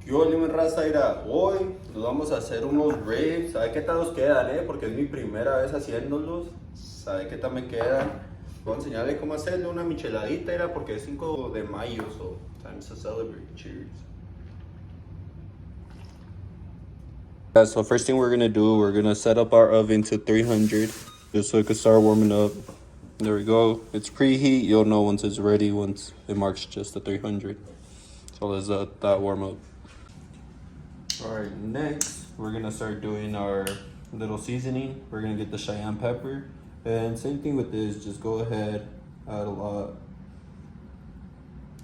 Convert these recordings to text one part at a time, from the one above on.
¿Qué hubo, mi raza? Ira? Hoy nos vamos a hacer unos ribs. ¿Sabe qué tal nos quedan, Porque es mi primera vez haciéndolos. ¿Sabe qué tal me quedan? Voy a enseñarle cómo hacerle una micheladita, Ira, porque es 5 de mayo, so time to celebrate. Cheers. Yeah, so first thing we're gonna do, we're gonna set up our oven to 300 just so it can start warming up. There we go. It's preheat. You'll know once it's ready, once it marks just the 300. So let's let that warm up. Alright, next we're gonna start doing our little seasoning. We're gonna get the Cheyenne pepper. And same thing with this, just go ahead, add a lot.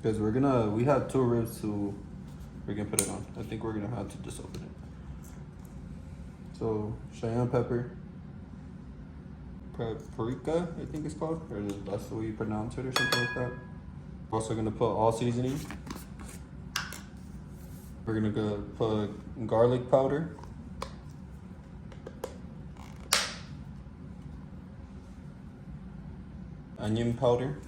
Because we have 2 ribs, so we're gonna put it on. I think we're gonna have to just open it. So, Cheyenne pepper. Paprika, I think it's called. Or that's the way you pronounce it or something like that. Also gonna put all seasoning. We're gonna go put garlic powder. Onion powder.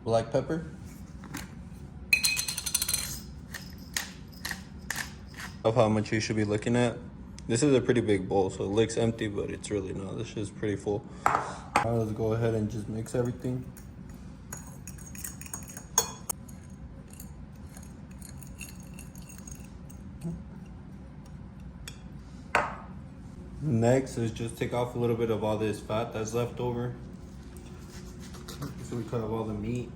Black pepper. Of how much you should be looking at. This is a pretty big bowl, so it looks empty, but it's really not. This is pretty full. Alright, let's go ahead and just mix everything. Next is just take off a little bit of all this fat that's left over. So we cut off all the meat.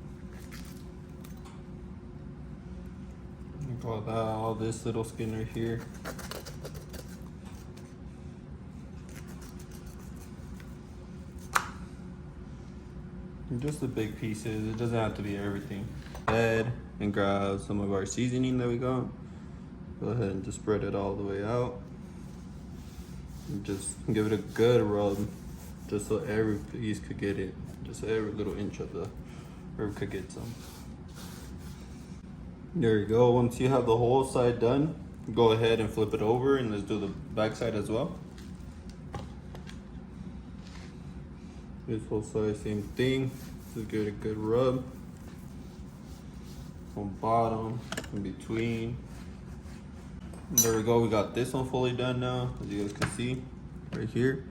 All that, all this little skin right here. And just the big pieces, it doesn't have to be everything. Add and grab some of our seasoning that we got. Go ahead and just spread it all the way out. And just give it a good rub, just so every piece could get it. Just so every little inch of the herb could get some. There you go. Once you have the whole side done, go ahead and flip it over, and let's do the back side as well. This whole side, same thing. Just give it a good rub. From bottom, in between. There we go. We got this one fully done now, as you guys can see right here.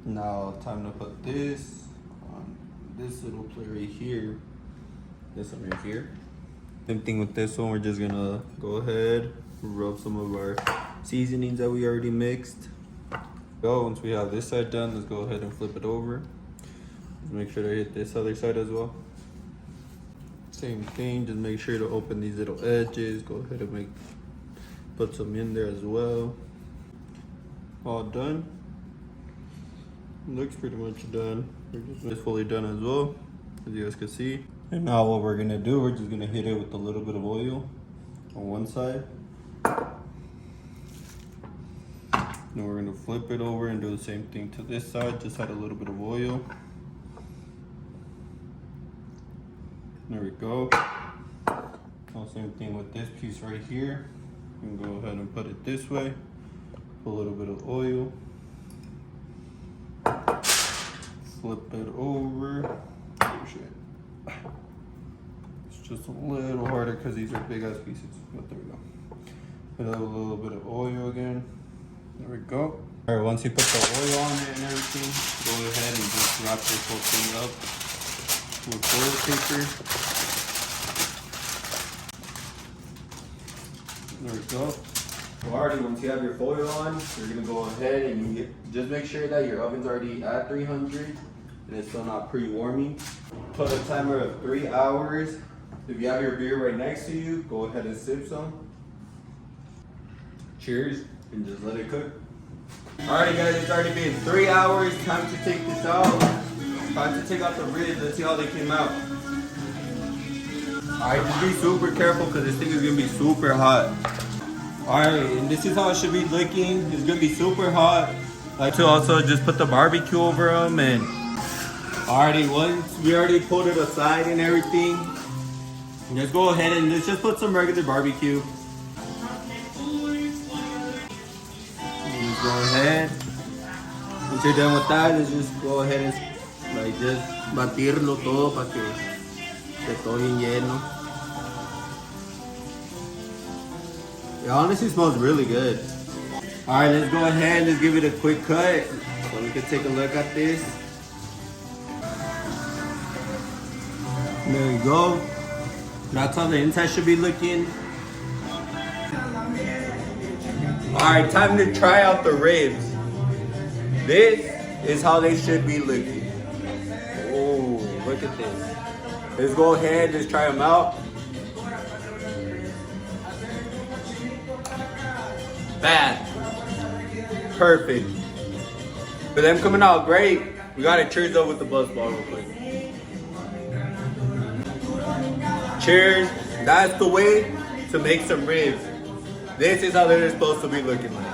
Now time to put this on this little plate right here. This one right here. Same thing with this one. We're just gonna go ahead, rub some of our seasonings that we already mixed. Go. Once we have this side done, let's go ahead and flip it over. Just make sure to hit this other side as well. Same thing. Just make sure to open these little edges. Go ahead and put some in there as well. All done. Looks pretty much done. It's fully done as well, as you guys can see. And now what we're gonna do, we're just gonna hit it with a little bit of oil on one side. Then we're gonna flip it over and do the same thing to this side, just add a little bit of oil. There we go. Now same thing with this piece right here. And go ahead and put it this way. Put a little bit of oil. Flip it over. Oh shit. It's just a little harder because these are big ass pieces. But there we go. Put a little bit of oil again. There we go. Alright, once you put the oil on it and everything, go ahead and just wrap this whole thing up with toilet paper. There we go. Alrighty, once you have your foil on, you're gonna go ahead and just make sure that your oven's already at 300 and it's still not pre-warming. Put a timer of 3 hours. If you have your beer right next to you, go ahead and sip some. Cheers, and just let it cook. Alrighty guys, it's already been 3 hours. Time to take this out. Time to take out the ribs. Let's see how they came out. Alright, just be super careful because this thing is gonna be super hot. Alright, and this is how it should be looking. It's gonna be super hot. Like to also just put the barbecue over them, and alrighty, once we already pulled it aside and everything, just go ahead and let's just put some regular barbecue. And just go ahead. Once you're done with that, let's just go ahead and like just batirlo todo para que esté todo bien lleno. It honestly smells really good. All right, let's go ahead. Let's give it a quick cut so we can take a look at this. There you go. That's how the inside should be looking. All right, time to try out the ribs. This is how they should be looking. Oh, look at this. Let's go ahead, let's try them out. Bad. Perfect. For them coming out great, we gotta cheers up with the buzz ball real quick. Cheers. That's the way to make some ribs. This is how they're supposed to be looking like.